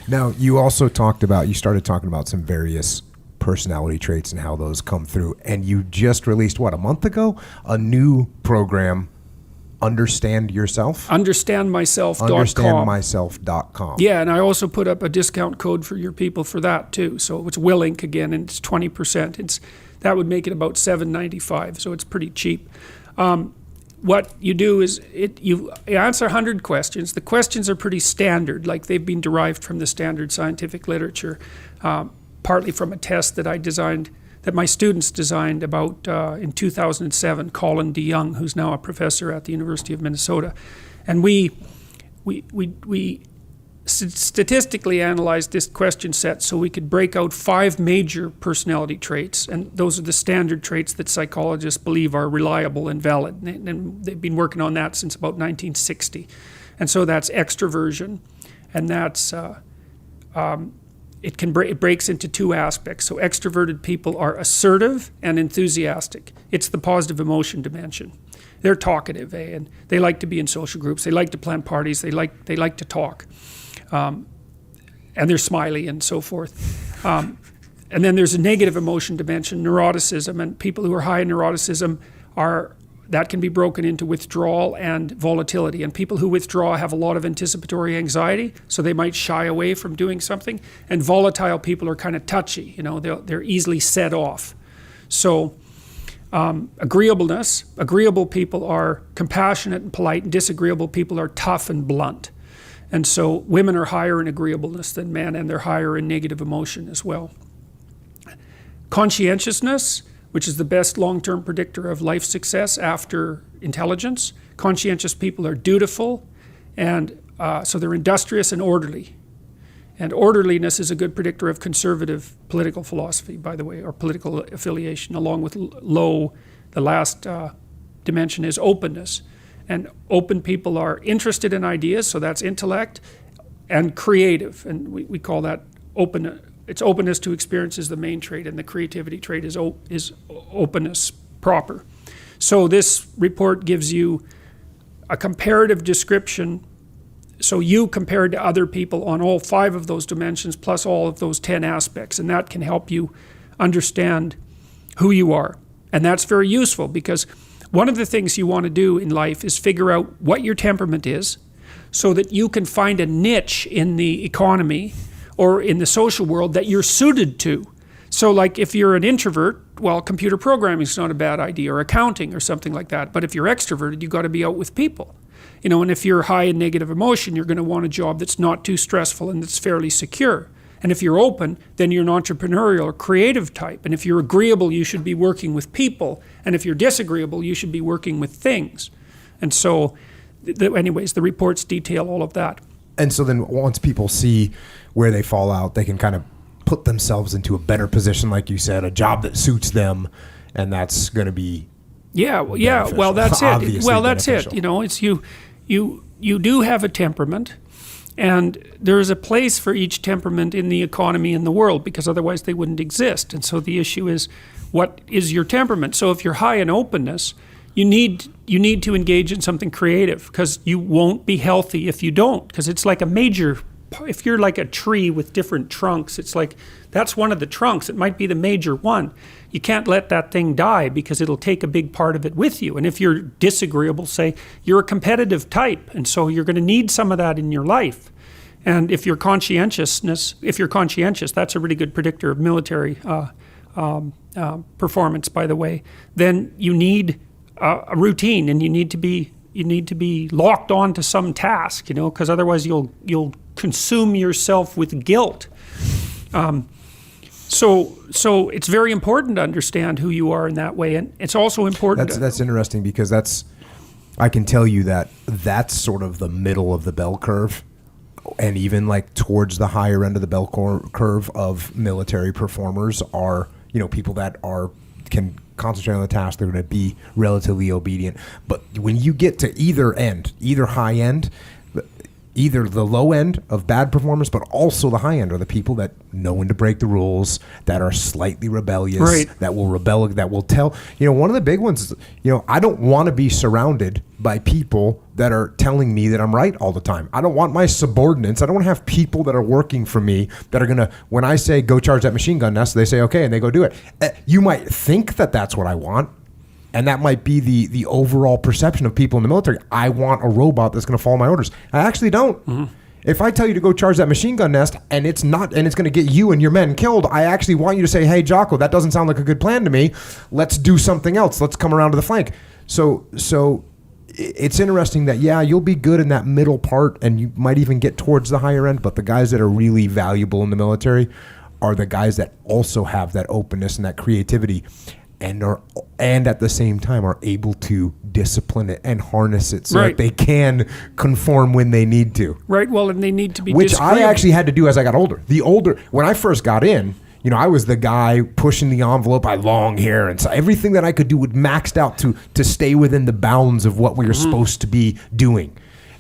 Now, you also started talking about some various personality traits and how those come through. And you just released, a month ago, a new program, Understand Yourself? Understandmyself.com. Understandmyself.com. Yeah, and I also put up a discount code for your people for that too. So it's Willink again, and it's 20%. That would make it about $7.95, so it's pretty cheap. What you do is you answer 100 questions. The questions are pretty standard, like they've been derived from the standard scientific literature, partly from a test that I designed, that my students designed about in 2007, Colin DeYoung, who's now a professor at the University of Minnesota. And we statistically analyzed this question set so we could break out 5 major personality traits, and those are the standard traits that psychologists believe are reliable and valid, and they've been working on that since about 1960. And so that's extroversion, and that's it breaks into 2 aspects. So extroverted people are assertive and enthusiastic. It's the positive emotion dimension. They're talkative, and they like to be in social groups. They like to plan parties. They like to talk. And they're smiley and so forth. And then there's a negative emotion dimension, neuroticism, and people who are high in neuroticism that can be broken into withdrawal and volatility. And people who withdraw have a lot of anticipatory anxiety, so they might shy away from doing something. And volatile people are kind of touchy, they're easily set off. So agreeableness, agreeable people are compassionate and polite, and disagreeable people are tough and blunt. And so women are higher in agreeableness than men, and they're higher in negative emotion as well. Conscientiousness, which is the best long-term predictor of life success after intelligence. Conscientious people are dutiful, and so they're industrious and orderly. And orderliness is a good predictor of conservative political philosophy, by the way, or political affiliation, along with low. The last dimension is openness. And open people are interested in ideas, so that's intellect, and creative. And we call that open. It's openness to experience is the main trait, and the creativity trait is openness proper. So this report gives you a comparative description. So you compared to other people on all 5 of those dimensions, plus all of those 10 aspects, and that can help you understand who you are. And that's very useful, because one of the things you want to do in life is figure out what your temperament is, so that you can find a niche in the economy or in the social world that you're suited to. So like if you're an introvert, well, computer programming is not a bad idea, or accounting or something like that. But if you're extroverted, you've got to be out with people. And if you're high in negative emotion, you're going to want a job that's not too stressful and that's fairly secure. And if you're open, then you're an entrepreneurial or creative type. And if you're agreeable, you should be working with people. And if you're disagreeable, you should be working with things. And so, anyways, the reports detail all of that. And so then once people see where they fall out, they can kind of put themselves into a better position, like you said, a job that suits them, and that's going to be beneficial. Well, that's it. Obviously Well, that's beneficial. it. It's you do have a temperament. And there is a place for each temperament in the economy in the world, because otherwise they wouldn't exist. And so the issue is, what is your temperament? So if you're high in openness, you need to engage in something creative, because you won't be healthy if you don't. Because it's like if you're like a tree with different trunks, it's like that's one of the trunks. It might be the major one. You can't let that thing die, because it'll take a big part of it with you. And if you're disagreeable, say, you're a competitive type, and so you're going to need some of that in your life. And if you're conscientious, that's a really good predictor of military performance, by the way. Then you need a routine, and you need to be locked on to some task, because otherwise you'll consume yourself with guilt. So it's very important to understand who you are in that way, and it's also important. That's interesting, because I can tell you that's sort of the middle of the bell curve, and even like towards the higher end of the bell curve of military performers are people that can concentrate on the task. They're going to be relatively obedient. But when you get to either end, either high end, either the low end of bad performers, but also the high end are the people that know when to break the rules, that are slightly rebellious, Right. that will rebel, that will tell. One of the big ones is, I don't want to be surrounded by people that are telling me that I'm right all the time. I don't want my subordinates. I don't want to have people that are working for me that are going to, when I say go charge that machine gun nest, they say, okay, and they go do it. You might think that that's what I want. And that might be the overall perception of people in the military. I want a robot that's going to follow my orders. I actually don't. Mm-hmm. If I tell you to go charge that machine gun nest and it's going to get you and your men killed, I actually want you to say, hey, Jocko, that doesn't sound like a good plan to me. Let's do something else. Let's come around to the flank. So it's interesting that, you'll be good in that middle part and you might even get towards the higher end, but the guys that are really valuable in the military are the guys that also have that openness and that creativity and at the same time are able to discipline it and harness it so that they can conform when they need to. Right. Well, and they need to be which I actually had to do as I got older. When I first got in, I was the guy pushing the envelope. I had long hair, and so everything that I could do would maxed out to stay within the bounds of what we were supposed to be doing.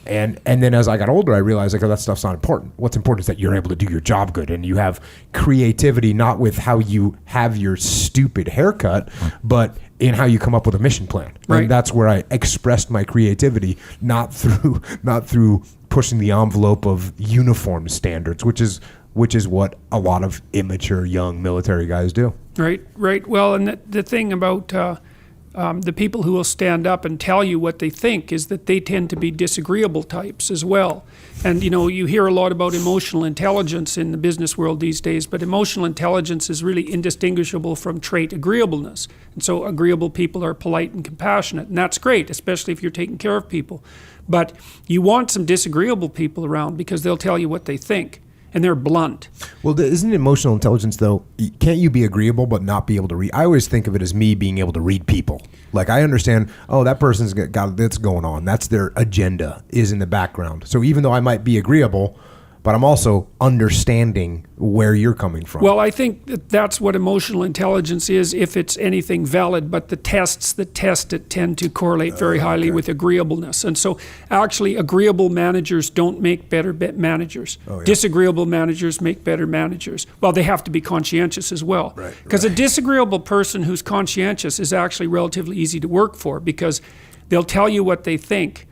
And then as I got older, I realized that stuff's not important. What's important is that you're able to do your job good and you have creativity, not with how you have your stupid haircut, but in how you come up with a mission plan. Right. And that's where I expressed my creativity, not through pushing the envelope of uniform standards, which is what a lot of immature young military guys do. Right. Well, and the thing about the people who will stand up and tell you what they think is that they tend to be disagreeable types as well. And, you hear a lot about emotional intelligence in the business world these days, but emotional intelligence is really indistinguishable from trait agreeableness. And so agreeable people are polite and compassionate, and that's great, especially if you're taking care of people. But you want some disagreeable people around because they'll tell you what they think. And they're blunt. Well, isn't emotional intelligence, though, can't you be agreeable but not be able to read? I always think of it as me being able to read people. Like, I understand, that person's got this going on. That's their agenda is in the background. So even though I might be agreeable, but I'm also understanding where you're coming from. Well, I think that's what emotional intelligence is, if it's anything valid, but the tests that test it tend to correlate very highly with agreeableness. And so actually agreeable managers don't make better managers. Disagreeable managers make better managers. Well, they have to be conscientious as well. Because a disagreeable person who's conscientious is actually relatively easy to work for because they'll tell you what they think,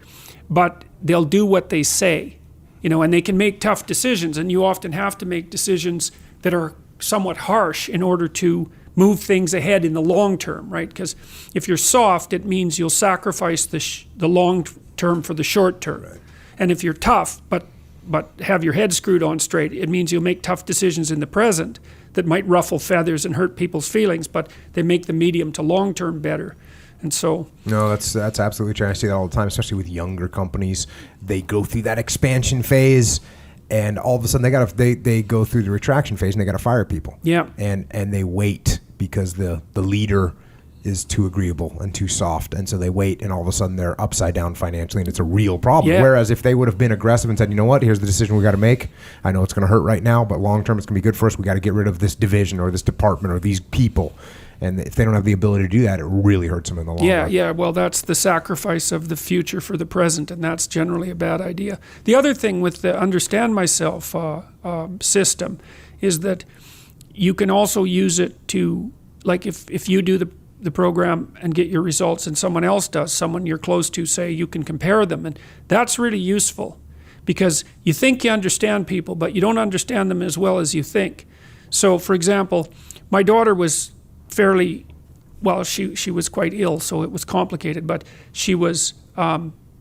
but they'll do what they say. And they can make tough decisions, and you often have to make decisions that are somewhat harsh in order to move things ahead in the long term, right? Because if you're soft, it means you'll sacrifice the long term for the short term. Right. And if you're tough, but have your head screwed on straight, it means you'll make tough decisions in the present that might ruffle feathers and hurt people's feelings, but they make the medium to long term better. And so, no, that's absolutely true. I see that all the time, especially with younger companies. They go through that expansion phase, and all of a sudden they go through the retraction phase, and they got to fire people. Yeah, and they wait because the leader is too agreeable and too soft, and so they wait, and all of a sudden they're upside down financially, and it's a real problem. Yeah. Whereas if they would have been aggressive and said, you know what, here's the decision we got to make. I know it's going to hurt right now, but long term it's going to be good for us. We got to get rid of this division or this department or these people. And if they don't have the ability to do that, it really hurts them in the long run. Yeah. Well, that's the sacrifice of the future for the present, and that's generally a bad idea. The other thing with the Understand Myself system is that you can also use it to, like if you do the program and get your results and someone else does, someone you're close to, say, you can compare them. And that's really useful because you think you understand people, but you don't understand them as well as you think. So, for example, my daughter was fairly, well, she was quite ill, so it was complicated, but she was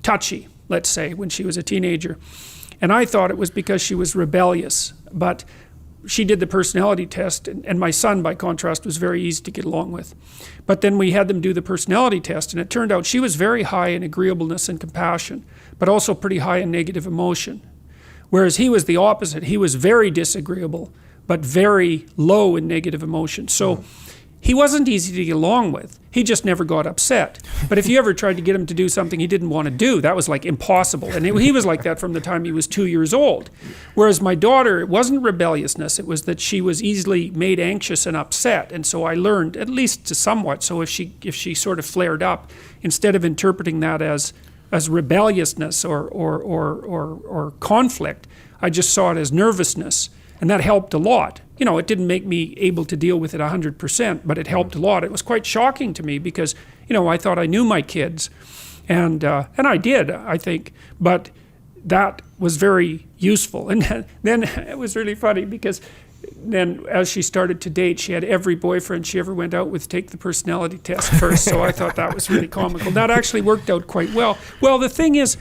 touchy, let's say, when she was a teenager. And I thought it was because she was rebellious, but she did the personality test, and my son, by contrast, was very easy to get along with. But then we had them do the personality test, and it turned out she was very high in agreeableness and compassion, but also pretty high in negative emotion. Whereas he was the opposite. He was very disagreeable, but very low in negative emotion. So he wasn't easy to get along with. He just never got upset. But if you ever tried to get him to do something he didn't want to do, that was like impossible. And he was like that from the time he was 2 years old. Whereas my daughter, it wasn't rebelliousness. It was that she was easily made anxious and upset. And so I learned, at least to somewhat, so if she sort of flared up, instead of interpreting that as as rebelliousness or conflict. I just saw it as nervousness, and that helped a lot. You know, it didn't make me able to deal with it 100%, but it helped a lot. It was quite shocking to me because, you know, I thought I knew my kids, and I did, I think, but that was very useful. And then it was really funny because then as she started to date, she had every boyfriend she ever went out with take the personality test first. So I thought that was really comical. That actually worked out quite well. Well, the thing is,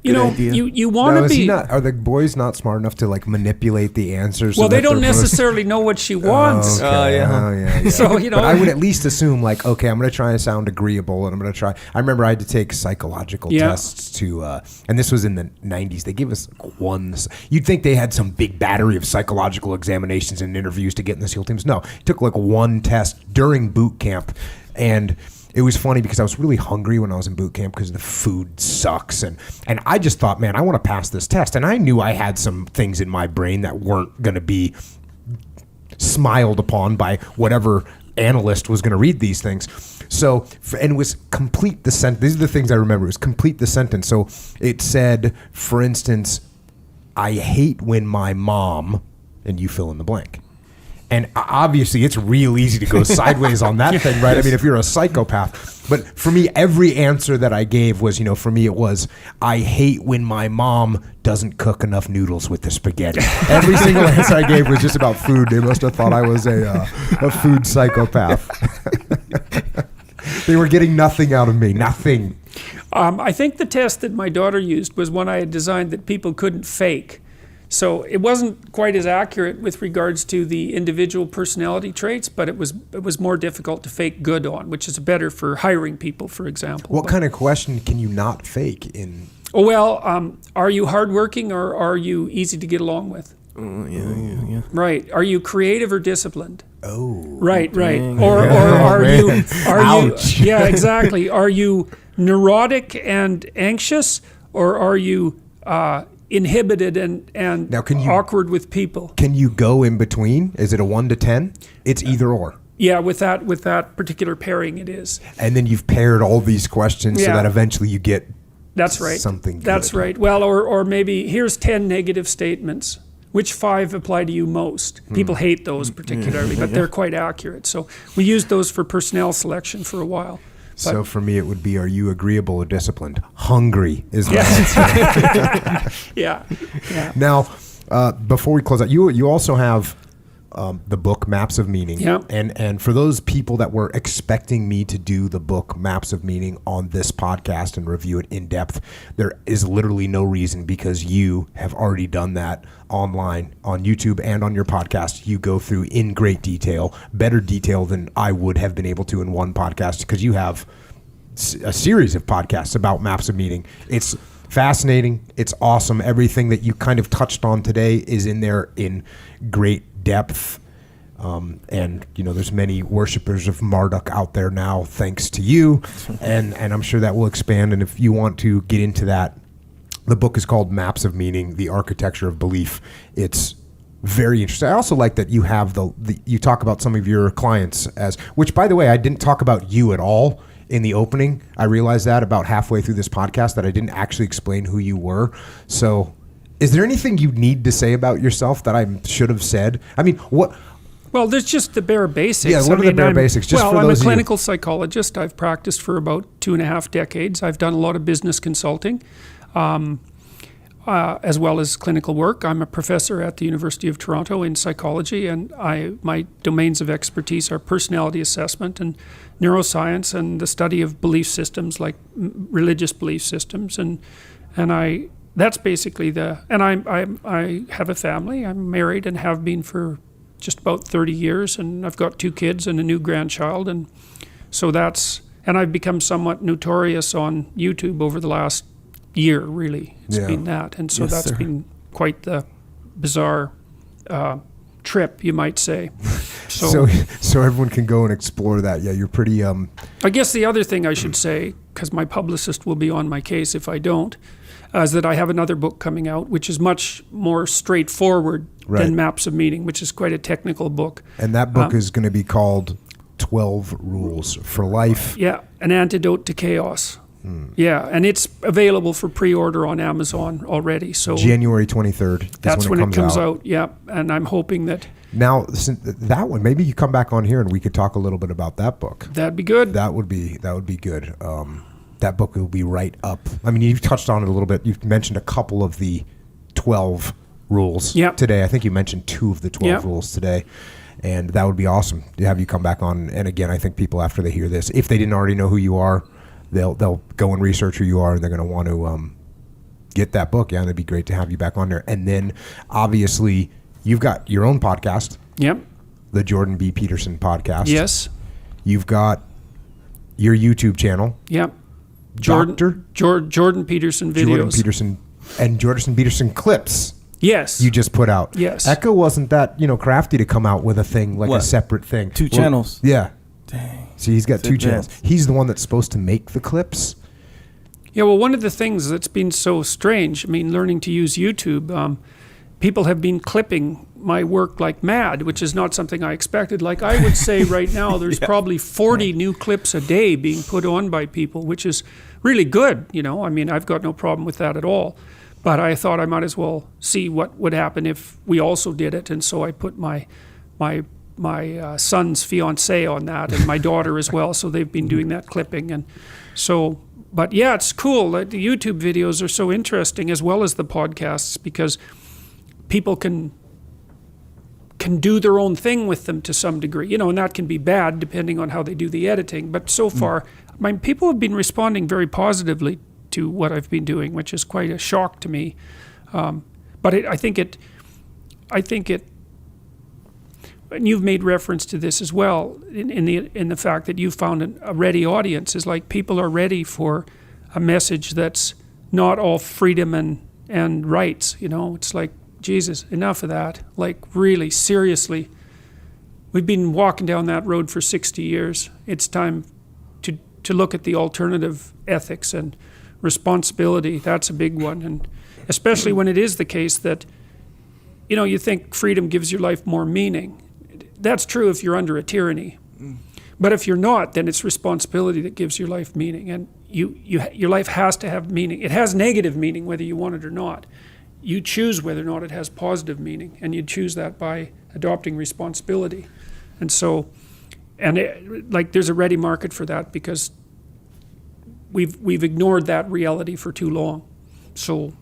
you know, you want to be. Are the boys not smart enough to like manipulate the answers? Well, they don't necessarily know what she wants. Yeah. So, you know, but I would at least assume like, okay, I'm going to try and sound agreeable, and I'm going to try. I remember I had to take psychological tests to, and this was in the 90s. They gave us one. You'd think they had some big battery of psychological examinations and interviews to get in the SEAL teams. No, it took like one test during boot camp, and it was funny because I was really hungry when I was in boot camp because the food sucks. And I just thought, man, I want to pass this test. And I knew I had some things in my brain that weren't going to be smiled upon by whatever analyst was going to read these things. So, and it was complete the sentence. These are the things I remember. It was complete the sentence. So it said, for instance, I hate when my mom, and you fill in the blank. And obviously, it's real easy to go sideways on that thing, right? I mean, if you're a psychopath. But for me, every answer that I gave was, you know, for me, it was, I hate when my mom doesn't cook enough noodles with the spaghetti. Every single answer I gave was just about food. They must have thought I was a food psychopath. They were getting nothing out of me, nothing. I think the test that my daughter used was one I had designed that people couldn't fake. So it wasn't quite as accurate with regards to the individual personality traits, but it was more difficult to fake good on, which is better for hiring people, for example. What kind of question can you not fake in? Oh, well, are you hardworking or are you easy to get along with? Yeah. Right. Are you creative or disciplined? Oh. Right. Dang. Or are you? Ouch. Yeah, exactly. Are you neurotic and anxious, or are you inhibited and now, awkward with people? Can you go in between? Is it a 1 to 10? It's either or. Yeah, with that particular pairing, it is. And then you've paired all these questions so that eventually you get That's right. something good. That's right. Well, or maybe here's 10 negative statements. Which 5 apply to you most? People hate those particularly, but they're quite accurate. So we used those for personnel selection for a while. So for me, it would be, are you agreeable or disciplined? Hungry is my answer. Yeah. Now, before we close out, you also have the book Maps of Meaning. Yeah. And for those people that were expecting me to do the book Maps of Meaning on this podcast and review it in depth, there is literally no reason, because you have already done that online on YouTube and on your podcast. You go through in great detail, better detail than I would have been able to in one podcast, because you have a series of podcasts about Maps of Meaning. It's fascinating. It's awesome. Everything that you kind of touched on today is in there in great depth. And you know, there's many worshipers of Marduk out there now, thanks to you, and I'm sure that will expand. And if you want to get into that, the book is called Maps of Meaning: The Architecture of Belief. It's very interesting. I also like that you have you talk about some of your clients as, which, by the way, I didn't talk about you at all in the opening. I realized that about halfway through this podcast, that I didn't actually explain who you were. So is there anything you need to say about yourself that I should have said? I mean, what? Well, there's just the bare basics. Yeah, what are the bare basics? Just for I'm those a clinical psychologist. I've practiced for about 2.5 decades. I've done a lot of business consulting, as well as clinical work. I'm a professor at the University of Toronto in psychology, and my domains of expertise are personality assessment and neuroscience and the study of belief systems, like religious belief systems, and that's basically I have a family. I'm married and have been for just about 30 years, and I've got 2 kids and a new grandchild, and so and I've become somewhat notorious on YouTube over the last year, really. It's been that, and so that's been quite the bizarre trip, you might say. So everyone can go and explore that. Yeah, you're pretty... I guess the other thing I should say, because my publicist will be on my case if I don't, is that I have another book coming out, which is much more straightforward than Maps of Meaning, which is quite a technical book. And that book is going to be called 12 Rules for Life. Yeah, An Antidote to Chaos. Yeah, and it's available for pre-order on Amazon already. So January 23rd. That's when it comes out. Yeah, and I'm hoping that. Now, that one, maybe you come back on here and we could talk a little bit about that book. That'd be good. That would be good. That book will be right up. I mean, you've touched on it a little bit. You've mentioned a couple of the 12 rules today. I think you mentioned 2 of the 12 rules today. And that would be awesome to have you come back on. And again, I think people, after they hear this, if they didn't already know who you are, they'll go and research who you are, and they're going to want to get that book. Yeah, and it'd be great to have you back on there. And then, obviously, you've got your own podcast. Yep. The Jordan B. Peterson podcast. Yes. You've got your YouTube channel. Yep. Jordan Peterson videos. Jordan Peterson and Jordan Peterson clips. Yes. You just put out. Yes. Echo wasn't that, crafty to come out with a thing like a separate thing. 2 channels. Yeah. Dang. See, he's got 2 channels. He's the one that's supposed to make the clips. Yeah, well, one of the things that's been so strange, learning to use YouTube, people have been clipping my work like mad, which is not something I expected. Like, I would say right now there's probably 40 new clips a day being put on by people, which is really good, I've got no problem with that at all. But I thought I might as well see what would happen if we also did it, and so I put my son's fiance on that, and my daughter as well. So they've been doing that clipping, and so. But yeah, it's cool. The YouTube videos are so interesting, as well as the podcasts, because people can do their own thing with them to some degree, and that can be bad depending on how they do the editing. But so far, people have been responding very positively to what I've been doing, which is quite a shock to me. But I think it, and you've made reference to this as well in the fact that you found a ready audience, is like people are ready for a message that's not all freedom and rights. It's like, Jesus, enough of that. Like, really, seriously, we've been walking down that road for 60 years. It's time to look at the alternative ethics and responsibility. That's a big one, and especially when it is the case that you think freedom gives your life more meaning. That's true if you're under a tyranny, but if you're not, then it's responsibility that gives your life meaning, and your life has to have meaning. It has negative meaning whether you want it or not. You choose whether or not it has positive meaning, and you choose that by adopting responsibility. And so, there's a ready market for that, because we've ignored that reality for too long. So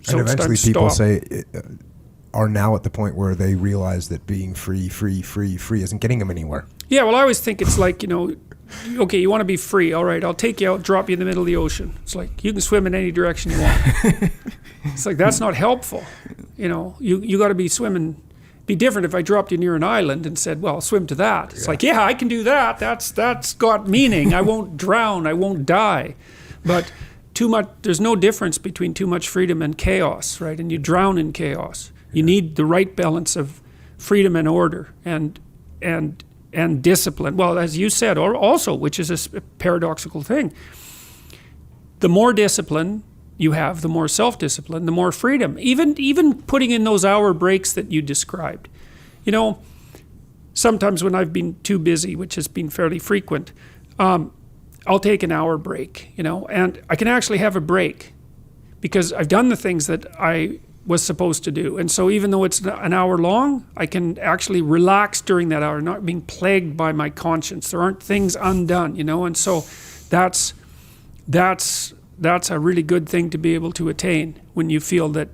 and eventually it's time to people stop. are now at the point where they realize that being free isn't getting them anywhere. Yeah, well, I always think it's like, okay, you want to be free. All right, I'll take you out, drop you in the middle of the ocean. It's like, you can swim in any direction you want. It's like, that's not helpful. You got to be swimming. Be different if I dropped you near an island and said, well, swim to that. It's like, yeah, I can do that. That's got meaning. I won't drown. I won't die. But too much, there's no difference between too much freedom and chaos, right? And you drown in chaos. You need the right balance of freedom and order and discipline. Well, as you said, or also, which is a paradoxical thing, the more discipline you have, the more self-discipline, the more freedom. Even putting in those hour breaks that you described. Sometimes when I've been too busy, which has been fairly frequent, I'll take an hour break, and I can actually have a break because I've done the things that I was supposed to do. And so even though it's an hour long, I can actually relax during that hour, not being plagued by my conscience. There aren't things undone, and so that's a really good thing to be able to attain, when you feel that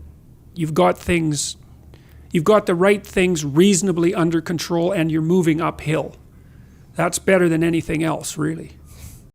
you've got the right things reasonably under control and you're moving uphill. That's better than anything else, really.